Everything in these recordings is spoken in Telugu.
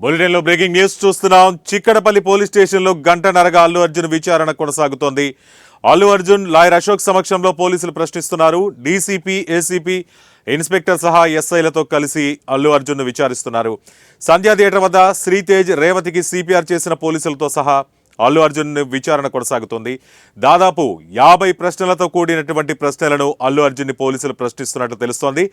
బులెటిన్లో బ్రేకింగ్ న్యూస్ చూస్తున్నాం. చిక్కడపల్లి పోలీస్ స్టేషన్లో గంటన్నరగా అల్లు అర్జున్ విచారణ కొనసాగుతోంది. అల్లు అర్జున్ లాయర్ అశోక్ సమక్షంలో పోలీసులు ప్రశ్నిస్తున్నారు. డీసీపీ, ఏసీపీ, ఇన్స్పెక్టర్ సహా ఎస్ఐలతో కలిసి అల్లు అర్జున్ విచారిస్తున్నారు. సంధ్యా థియేటర్ వద్ద శ్రీతేజ్, రేవతికి సిపిఆర్ చేసిన పోలీసులతో సహా అల్లు అర్జున్ విచారణ కొనసాగుతోంది. దాదాపు 50 ప్రశ్నలతో కూడినటువంటి ప్రశ్నలను అల్లు అర్జున్ పోలీసులు ప్రశ్నిస్తున్నట్టు తెలుస్తోంది.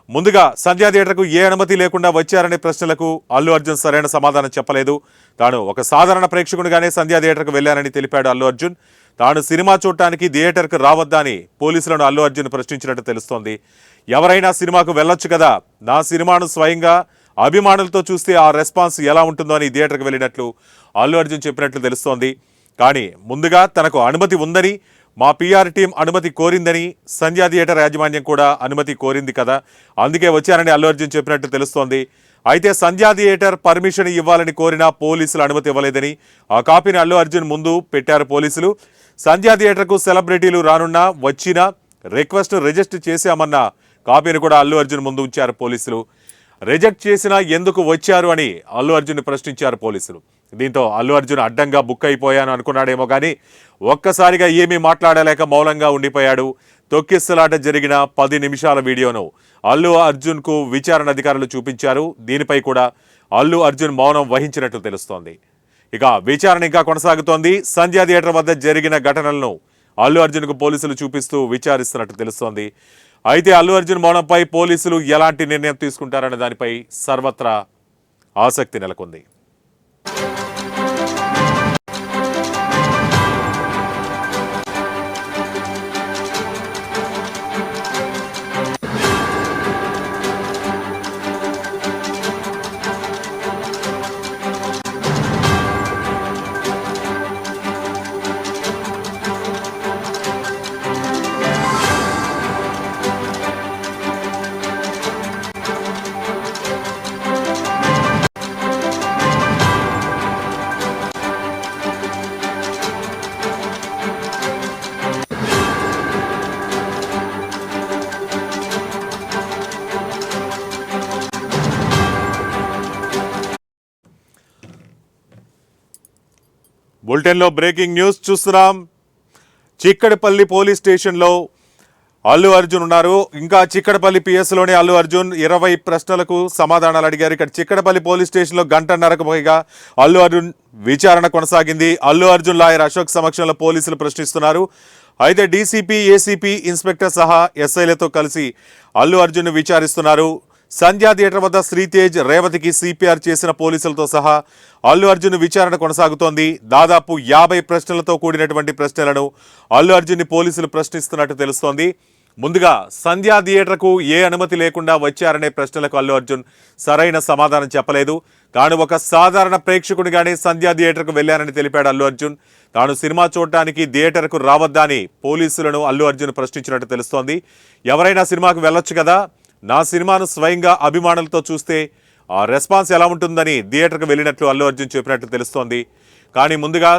ముందుగా సంధ్యా థియేటర్కు ఏ అనుమతి లేకుండా వచ్చారనే ప్రశ్నలకు అల్లు అర్జున్ సరైన సమాధానం చెప్పలేదు. తాను ఒక సాధారణ ప్రేక్షకునిగానే సంధ్యా థియేటర్కు వెళ్లానని తెలిపాడు అల్లు అర్జున్. తాను సినిమా చూడటానికి థియేటర్కు రావద్దని పోలీసులను అల్లు అర్జున్ ప్రశ్నించినట్టు తెలుస్తోంది. ఎవరైనా సినిమాకు వెళ్ళొచ్చు కదా, నా సినిమాను స్వయంగా అభిమానులతో చూస్తే ఆ రెస్పాన్స్ ఎలా ఉంటుందో అని థియేటర్కి వెళ్ళినట్లు అల్లు అర్జున్ చెప్పినట్లు తెలుస్తోంది. కానీ ముందుగా తనకు అనుమతి ఉందని, మా పీఆర్ టీం అనుమతి కోరిందని, సంధ్యా థియేటర్ యాజమాన్యం కూడా అనుమతి కోరింది కదా, అందుకే వచ్చారని అల్లు అర్జున్ చెప్పినట్టు తెలుస్తోంది. అయితే సంధ్యా థియేటర్ పర్మిషన్ ఇవ్వాలని కోరినా పోలీసులు అనుమతి ఇవ్వలేదని ఆ కాపీని అల్లు అర్జున్ ముందు పెట్టారు పోలీసులు. సంధ్యా థియేటర్కు సెలబ్రిటీలు రానున్నా, వచ్చినా రిక్వెస్ట్ రిజెక్ట్ చేశామన్న కాపీని కూడా అల్లు అర్జున్ ముందు ఉంచారు పోలీసులు. రిజెక్ట్ చేసినా ఎందుకు వచ్చారు అని అల్లు అర్జున్ ప్రశ్నించారు పోలీసులు. దీంతో అల్లు అర్జున్ అడ్డంగా బుక్ అయిపోయాను అనుకున్నాడేమో కానీ ఒక్కసారిగా ఏమీ మాట్లాడలేక మౌనంగా ఉండిపోయాడు. తొక్కిసలాట జరిగిన 10 నిమిషాల వీడియోను అల్లు అర్జున్కు విచారణ అధికారులు చూపించారు. దీనిపై కూడా అల్లు అర్జున్ మౌనం వహించినట్లు తెలుస్తోంది. ఇక విచారణ ఇంకా కొనసాగుతోంది. సంధ్యా థియేటర్ వద్ద జరిగిన ఘటనలను అల్లు అర్జున్కు పోలీసులు చూపిస్తూ విచారిస్తున్నట్టు తెలుస్తోంది. అయితే అల్లు అర్జున్ మౌనంపై పోలీసులు ఎలాంటి నిర్ణయం తీసుకుంటారనే దానిపై సర్వత్రా ఆసక్తి నెలకొంది. బులెటిన్లో బ్రేకింగ్ న్యూస్ చూస్తున్నాం. చిక్కడపల్లి పోలీస్ స్టేషన్లో అల్లు అర్జున్ ఉన్నారు. ఇంకా చిక్కడపల్లి పిఎస్లోని అల్లు అర్జున్ 20 ప్రశ్నలకు సమాధానాలు అడిగారు. ఇక్కడ చిక్కడపల్లి పోలీస్ స్టేషన్లో గంటన్నరకు పైగా అల్లు అర్జున్ విచారణ కొనసాగింది. అల్లు అర్జున్ లాయర్ అశోక్ సమక్షంలో పోలీసులు ప్రశ్నిస్తున్నారు. అయితే డీసీపీ, ఏసీపీ, ఇన్స్పెక్టర్ సహా ఎస్ఐలతో కలిసి అల్లు అర్జున్ విచారిస్తున్నారు. సంధ్యా థియేటర్ వద్ద శ్రీతేజ్, రేవతికి సిపిఆర్ చేసిన పోలీసులతో సహా అల్లు అర్జున్ విచారణ కొనసాగుతోంది. దాదాపు 50 ప్రశ్నలతో కూడినటువంటి ప్రశ్నలను అల్లు అర్జున్ని పోలీసులు ప్రశ్నిస్తున్నట్టు తెలుస్తోంది. ముందుగా సంధ్యా థియేటర్కు ఏ అనుమతి లేకుండా వచ్చారనే ప్రశ్నలకు అల్లు అర్జున్ సరైన సమాధానం చెప్పలేదు. తాను ఒక సాధారణ ప్రేక్షకునిగానే సంధ్యా థియేటర్కు వెళ్లానని తెలిపాడు అల్లు అర్జున్. తాను సినిమా చూడటానికి థియేటర్కు రావద్దని పోలీసులను అల్లు అర్జున్ ప్రశ్నించినట్టు తెలుస్తోంది. ఎవరైనా సినిమాకు వెళ్ళొచ్చు కదా, నా సినిమాను స్వయంగా అభిమానులతో చూస్తే ఆ రెస్పాన్స్ ఎలా ఉంటుందని థియేటర్కు వెళ్ళినట్లు అల్లు అర్జున్ చెప్పినట్లు తెలుస్తోంది. కానీ ముందుగా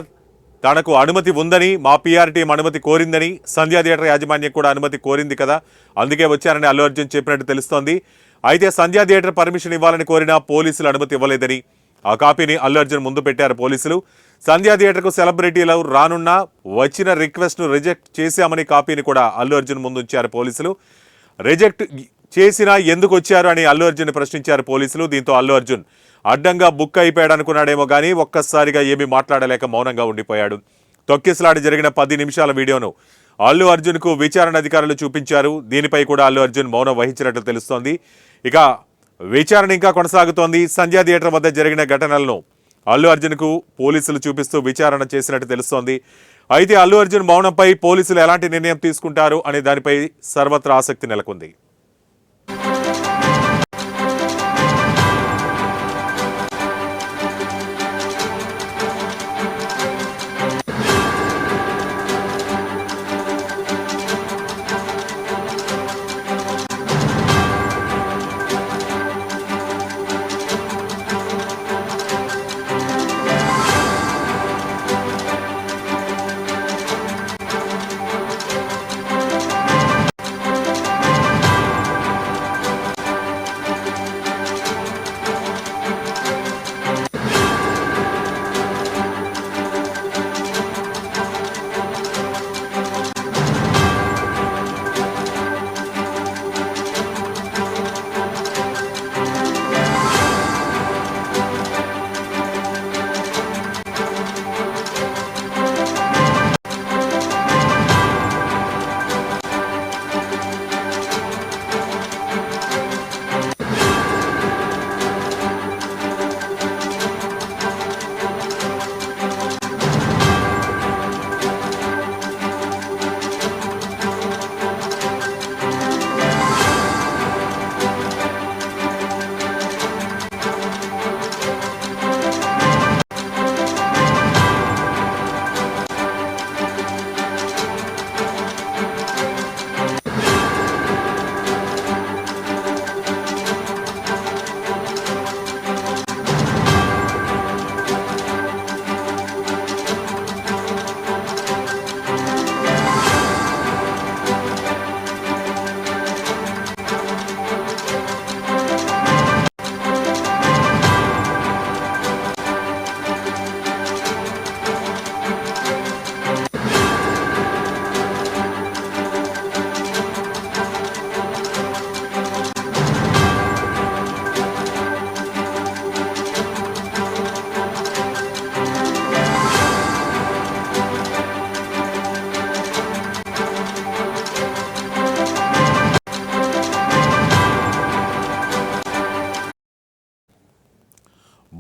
తనకు అనుమతి ఉందని, మా పీఆర్ టీం అనుమతి కోరిందని, సంధ్యా థియేటర్ యాజమాన్యం కూడా అనుమతి కోరింది కదా, అందుకే వచ్చారని అల్లు అర్జున్ చెప్పినట్టు తెలుస్తోంది. అయితే సంధ్యా థియేటర్ పర్మిషన్ ఇవ్వాలని కోరినా పోలీసులు అనుమతి ఇవ్వలేదని ఆ కాపీని అల్లు అర్జున్ ముందు పెట్టారు పోలీసులు. సంధ్యా థియేటర్కు సెలబ్రిటీలు రానున్నా, వచ్చిన రిక్వెస్ట్ను రిజెక్ట్ చేశామని కాపీని కూడా అల్లు అర్జున్ ముందు ఉంచారు పోలీసులు. రిజెక్ట్ చేసినా ఎందుకు వచ్చారు అని అల్లు అర్జున్ ప్రశ్నించారు పోలీసులు. దీంతో అల్లు అర్జున్ అడ్డంగా బుక్ అయిపోయాడు అనుకున్నాడేమో కానీ ఒక్కసారిగా ఏమీ మాట్లాడలేక మౌనంగా ఉండిపోయాడు. తొక్కిసలాట జరిగిన 10 నిమిషాల వీడియోను అల్లు అర్జున్కు విచారణ అధికారులు చూపించారు. దీనిపై కూడా అల్లు అర్జున్ మౌనం వహించినట్లు తెలుస్తోంది. ఇక విచారణ ఇంకా కొనసాగుతోంది. సంధ్యా థియేటర్ వద్ద జరిగిన ఘటనలను అల్లు అర్జున్కు పోలీసులు చూపిస్తూ విచారణ చేసినట్టు తెలుస్తోంది. అయితే అల్లు అర్జున్ మౌనంపై పోలీసులు ఎలాంటి నిర్ణయం తీసుకుంటారు అనే దానిపై సర్వత్రా ఆసక్తి నెలకొంది.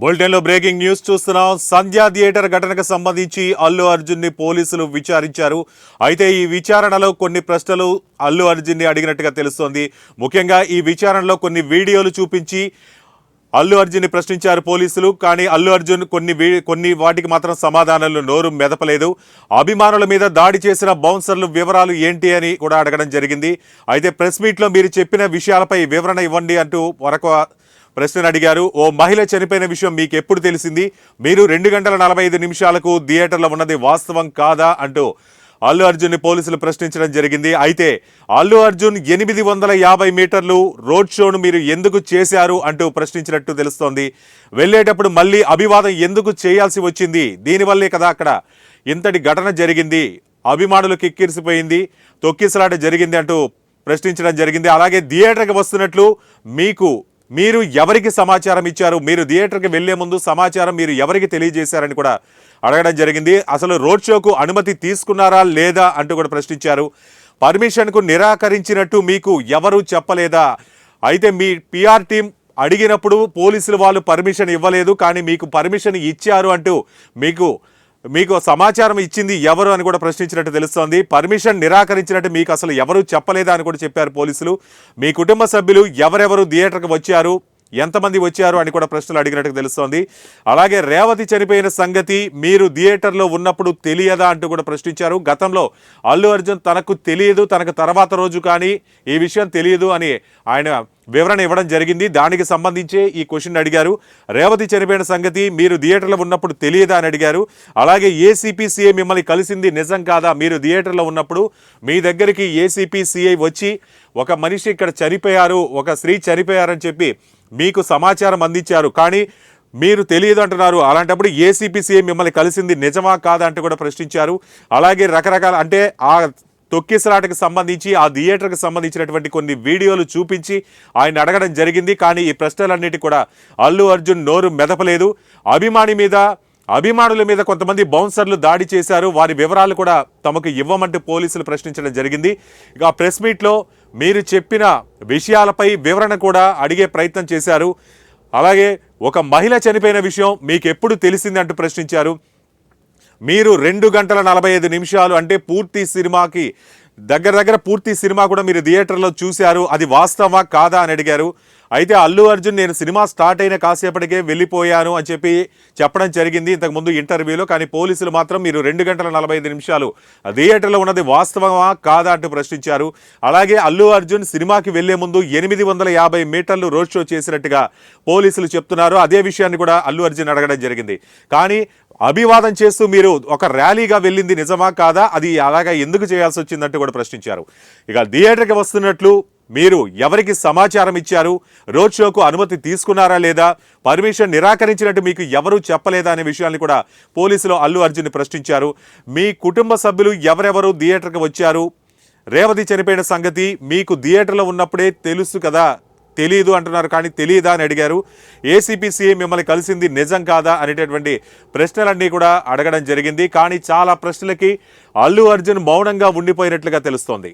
బులెటిన్లో బ్రేకింగ్ న్యూస్ చూస్తున్నాం. సంధ్యా థియేటర్ ఘటనకు సంబంధించి అల్లు అర్జున్ ని పోలీసులు విచారించారు. అయితే ఈ విచారణలో కొన్ని ప్రశ్నలు అల్లు అర్జున్ ని అడిగినట్టుగా తెలుస్తోంది. ముఖ్యంగా ఈ విచారణలో కొన్ని వీడియోలు చూపించి అల్లు అర్జున్ ని ప్రశ్నించారు పోలీసులు. కానీ అల్లు అర్జున్ కొన్ని వాటికి మాత్రం సమాధానాలు నోరు మెదపలేదు. అభిమానుల మీద దాడి చేసిన బౌన్సర్లు వివరాలు ఏంటి అని కూడా అడగడం జరిగింది. అయితే ప్రెస్ మీట్లో మీరు చెప్పిన విషయాలపై వివరణ ఇవ్వండి అంటూ మరొక ప్రశ్నను అడిగారు. ఓ మహిళ చనిపోయిన విషయం మీకు ఎప్పుడు తెలిసింది? మీరు 2 గంటల 45 నిమిషాలకు థియేటర్లో ఉన్నది వాస్తవం కాదా అంటూ అల్లు అర్జున్ని పోలీసులు ప్రశ్నించడం జరిగింది. అయితే అల్లు అర్జున్ 850 మీటర్లు రోడ్ షోను మీరు ఎందుకు చేశారు అంటూ ప్రశ్నించినట్టు తెలుస్తోంది. వెళ్ళేటప్పుడు మళ్ళీ అభివాదం ఎందుకు చేయాల్సి వచ్చింది? దీనివల్లే కదా అక్కడ ఇంతటి ఘటన జరిగింది, అభిమానులు కిక్కిరిసిపోయింది, తొక్కిసలాట జరిగింది అంటూ ప్రశ్నించడం జరిగింది. అలాగే థియేటర్కి వస్తున్నట్లు మీరు ఎవరికి సమాచారం ఇచ్చారు? మీరు థియేటర్కి వెళ్లే ముందు సమాచారం మీరు ఎవరికి తెలియజేశారని కూడా అడగడం జరిగింది. అసలు రోడ్ షోకు అనుమతి తీసుకున్నారా లేదా అంటూ కూడా ప్రశ్నించారు. పర్మిషన్కు నిరాకరించినట్టు మీకు ఎవరు చెప్పలేదా? అయితే మీ పిఆర్ టీం అడిగినప్పుడు పోలీసులు వాళ్ళు పర్మిషన్ ఇవ్వలేదు, కానీ మీకు పర్మిషన్ ఇచ్చారు అంటూ మీకు సమాచారం ఇచ్చింది ఎవరు అని కూడా ప్రశ్నించినట్టు తెలుస్తోంది. పర్మిషన్ నిరాకరించినట్టు మీకు అసలు ఎవరు చెప్పలేదా అని కూడా చెప్పారు పోలీసులు. మీ కుటుంబ సభ్యులు ఎవరెవరు థియేటర్కి వచ్చారు, ఎంతమంది వచ్చారు అని కూడా ప్రశ్నలు అడిగినట్టు తెలుస్తోంది. అలాగే రేవతి చనిపోయిన సంగతి మీరు థియేటర్లో ఉన్నప్పుడు తెలియదా అంటూ కూడా ప్రశ్నించారు. గతంలో అల్లు అర్జున్ తనకు తెలియదు, తనకు తర్వాత రోజు కానీ ఈ విషయం తెలియదు అని ఆయన వివరణ ఇవ్వడం జరిగింది. దానికి సంబంధించే ఈ క్వశ్చన్ అడిగారు. రేవతి చనిపోయిన సంగతి మీరు థియేటర్లో ఉన్నప్పుడు తెలియదా అని అడిగారు. అలాగే ఏసీపీ సిఐ మిమ్మల్ని కలిసింది నిజం కాదా? మీరు థియేటర్లో ఉన్నప్పుడు మీ దగ్గరికి ఏసీపీ సిఐ వచ్చి ఒక మనిషి ఇక్కడ చనిపోయారు, ఒక స్త్రీ చనిపోయారని చెప్పి మీకు సమాచారం అందించారు, కానీ మీరు తెలియదు అంటున్నారు. అలాంటప్పుడు ఏసీపీ సిఐ మిమ్మల్ని కలిసింది నిజమా కాదా అంటూ కూడా ప్రశ్నించారు. అలాగే రకరకాల అంటే ఆ తొక్కిసలాటకు సంబంధించి ఆ థియేటర్కి సంబంధించినటువంటి కొన్ని వీడియోలు చూపించి ఆయన అడగడం జరిగింది. కానీ ఈ ప్రశ్నలన్నిటి కూడా అల్లు అర్జున్ నోరు మెదపలేదు. అభిమానుల మీద కొంతమంది బౌన్సర్లు దాడి చేశారు, వారి వివరాలు కూడా తమకు ఇవ్వమంటూ పోలీసులు ప్రశ్నించడం జరిగింది. ఇక ప్రెస్ మీట్లో మీరు చెప్పిన విషయాలపై వివరణ కూడా అడిగే ప్రయత్నం చేశారు. అలాగే ఒక మహిళ చనిపోయిన విషయం మీకు ఎప్పుడు తెలిసింది అంటూ ప్రశ్నించారు. మీరు 2 గంటల 45 నిమిషాలు అంటే పూర్తి సినిమాకి దగ్గర పూర్తి సినిమా కూడా మీరు థియేటర్లో చూశారు, అది వాస్తవమా కాదా అని అడిగారు. అయితే అల్లు అర్జున్ నేను సినిమా స్టార్ట్ అయిన కాసేపటికే వెళ్ళిపోయాను అని చెప్పడం జరిగింది ఇంతకుముందు ఇంటర్వ్యూలో. కానీ పోలీసులు మాత్రం మీరు 2 గంటల 45 నిమిషాలు థియేటర్లో ఉన్నది వాస్తవమా కాదా అంటూ ప్రశ్నించారు. అలాగే అల్లు అర్జున్ సినిమాకి వెళ్లే ముందు 850 మీటర్లు రోడ్ షో చేసినట్టుగా పోలీసులు చెప్తున్నారు. అదే విషయాన్ని కూడా అల్లు అర్జున్ అడగడం జరిగింది. కానీ అభివాదం చేస్తూ మీరు ఒక ర్యాలీగా వెళ్ళింది నిజమా కాదా, అది అలాగా ఎందుకు చేయాల్సి వచ్చిందంటూ కూడా ప్రశ్నించారు. ఇక థియేటర్కి వస్తున్నట్లు మీరు ఎవరికి సమాచారం ఇచ్చారు? రోడ్ షోకు అనుమతి తీసుకున్నారా లేదా? పర్మిషన్ నిరాకరించినట్టు మీకు ఎవరూ చెప్పలేదా అనే విషయాన్ని కూడా పోలీసులు అల్లు అర్జున్ని ప్రశ్నించారు. మీ కుటుంబ సభ్యులు ఎవరెవరు థియేటర్కి వచ్చారు? రేవతి చనిపోయిన సంగతి మీకు థియేటర్లో ఉన్నప్పుడే తెలుసు కదా, తెలియదు అంటున్నారు, కానీ తెలియదా అని అడిగారు. ఏసీపీ సిఐ మిమ్మల్ని కలిసింది నిజం కాదా అనేటటువంటి ప్రశ్నలన్నీ కూడా అడగడం జరిగింది. కానీ చాలా ప్రశ్నలకి అల్లు అర్జున్ మౌనంగా ఉండిపోయినట్లుగా తెలుస్తోంది.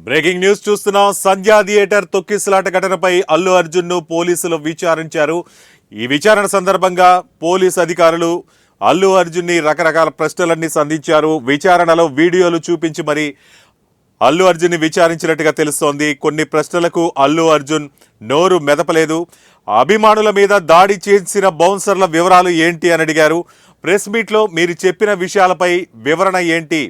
బ్రేకింగ్ న్యూస్ చూస్తున్నాం. సంధ్యా థియేటర్ తొక్కిసలాట ఘటనపై అల్లు అర్జున్ ను పోలీసులు విచారించారు. ఈ విచారణ సందర్భంగా పోలీసు అధికారులు అల్లు అర్జున్ ని రకరకాల ప్రశ్నలన్నీ సంధించారు. విచారణలో వీడియోలు చూపించి మరి అల్లు అర్జున్ ని విచారించినట్టుగా తెలుస్తోంది. కొన్ని ప్రశ్నలకు అల్లు అర్జున్ నోరు మెదపలేదు. అభిమానుల మీద దాడి చేసిన బౌన్సర్ల వివరాలు ఏంటి అని అడిగారు. ప్రెస్ మీట్లో మీరు చెప్పిన విషయాలపై వివరణ ఏంటి?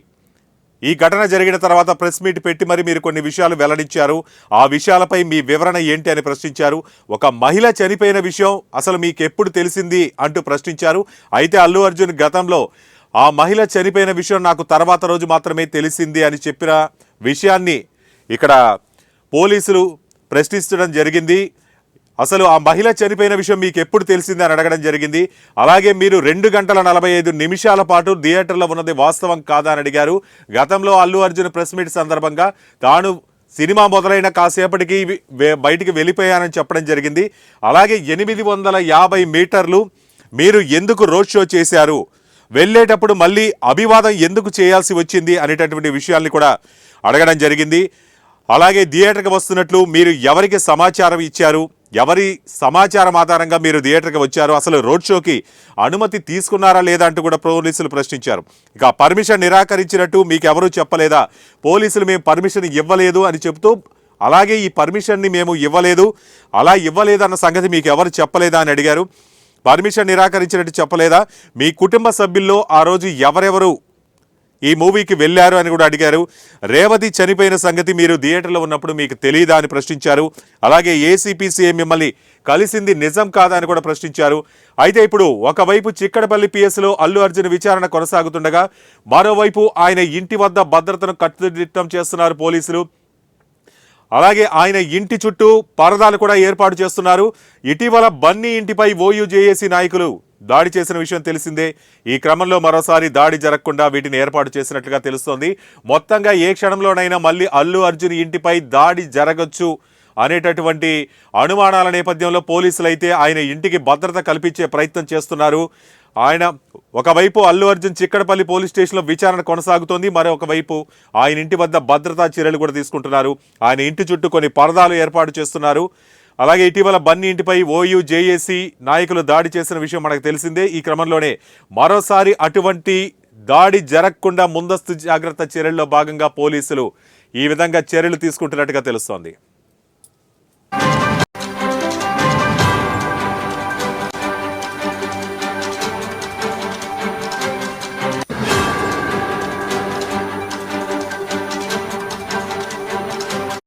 ఈ ఘటన జరిగిన తర్వాత ప్రెస్ మీట్ పెట్టి మరి మీరు కొన్ని విషయాలు వెల్లడించారు. ఆ విషయాలపై మీ వివరణ ఏంటి అని ప్రశ్నించారు. ఒక మహిళ చనిపోయిన విషయం అసలు మీకు ఎప్పుడు తెలిసింది అంటూ ప్రశ్నించారు. అయితే అల్లు అర్జున్ గతంలో ఆ మహిళ చనిపోయిన విషయం నాకు తర్వాత రోజు మాత్రమే తెలిసింది అని చెప్పిన విషయాన్ని ఇక్కడ పోలీసులు ప్రశ్నించడం జరిగింది. అసలు ఆ మహిళ చనిపోయిన విషయం మీకు ఎప్పుడు తెలిసింది అని అడగడం జరిగింది. అలాగే మీరు 2 గంటల 45 నిమిషాల పాటు థియేటర్లో ఉన్నది వాస్తవం కాదా అని అడిగారు. గతంలో అల్లు అర్జున్ ప్రెస్ మీట్ సందర్భంగా తాను సినిమా మొదలైన కాసేపటికి బయటికి వెళ్ళిపోయానని చెప్పడం జరిగింది. అలాగే 850 మీటర్లు మీరు ఎందుకు రోడ్ షో చేశారు, వెళ్ళేటప్పుడు మళ్ళీ అభివాదం ఎందుకు చేయాల్సి వచ్చింది అనేటటువంటి విషయాల్ని కూడా అడగడం జరిగింది. అలాగే థియేటర్కి వస్తున్నట్లు మీరు ఎవరికి సమాచారం ఇచ్చారు, ఎవరి సమాచారం ఆధారంగా మీరు థియేటర్కి వచ్చారు, అసలు రోడ్ షోకి అనుమతి తీసుకున్నారా లేదా అంటూ కూడా పోలీసులు ప్రశ్నించారు. ఇక పర్మిషన్ నిరాకరించినట్టు మీకు ఎవరూ చెప్పలేదా? పోలీసులు మేము పర్మిషన్ ఇవ్వలేదు అని చెబుతూ అలాగే ఈ పర్మిషన్ని మేము ఇవ్వలేదు, అలా ఇవ్వలేదన్న సంగతి మీకు ఎవరు చెప్పలేదా అని అడిగారు. పర్మిషన్ నిరాకరించినట్టు చెప్పలేదా? మీ కుటుంబ సభ్యుల్లో ఆ రోజు ఎవరెవరు ఈ మూవీకి వెళ్ళారు అని కూడా అడిగారు. రేవతి చనిపోయిన సంగతి మీరు థియేటర్లో ఉన్నప్పుడు మీకు తెలియదా అని ప్రశ్నించారు. అలాగే ఏసీపీ సీఎం మిమ్మల్ని కలిసింది నిజం కాదా అని కూడా ప్రశ్నించారు. అయితే ఇప్పుడు ఒకవైపు చిక్కడపల్లి పిఎస్లో అల్లు అర్జున్ విచారణ కొనసాగుతుండగా మరోవైపు ఆయన ఇంటి వద్ద భద్రతను కట్టుదిట్టం చేస్తున్నారు పోలీసులు. అలాగే ఆయన ఇంటి చుట్టూ పరదాలు కూడా ఏర్పాటు చేస్తున్నారు. ఇటీవల బన్నీ ఇంటిపై ఓయూజేఏసీ నాయకులు దాడి చేసిన విషయం తెలిసిందే. ఈ క్రమంలో మరోసారి దాడి జరగకుండా వీటిని ఏర్పాటు చేసినట్లుగా తెలుస్తోంది. మొత్తంగా ఏ క్షణంలోనైనా మళ్ళీ అల్లు అర్జున్ ఇంటిపై దాడి జరగచ్చు అనేటటువంటి అనుమానాల నేపథ్యంలో పోలీసులు అయితే ఆయన ఇంటికి భద్రత కల్పించే ప్రయత్నం చేస్తున్నారు. ఆయన ఒకవైపు అల్లు అర్జున్ చిక్కడపల్లి పోలీస్ స్టేషన్లో విచారణ కొనసాగుతోంది, మరొక వైపు ఆయన ఇంటి వద్ద భద్రతా చర్యలు కూడా తీసుకుంటున్నారు. ఆయన ఇంటి చుట్టూ కొన్ని పరదాలు ఏర్పాటు చేస్తున్నారు. అలాగే ఇటీవల బన్నీ ఇంటిపై ఓయూజేఏసీ నాయకులు దాడి చేసిన విషయం మనకు తెలిసిందే. ఈ క్రమంలోనే మరోసారి అటువంటి దాడి జరగకుండా ముందస్తు జాగ్రత్త చర్యల్లో భాగంగా పోలీసులు ఈ విధంగా చర్యలు తీసుకుంటున్నట్టుగా తెలుస్తోంది.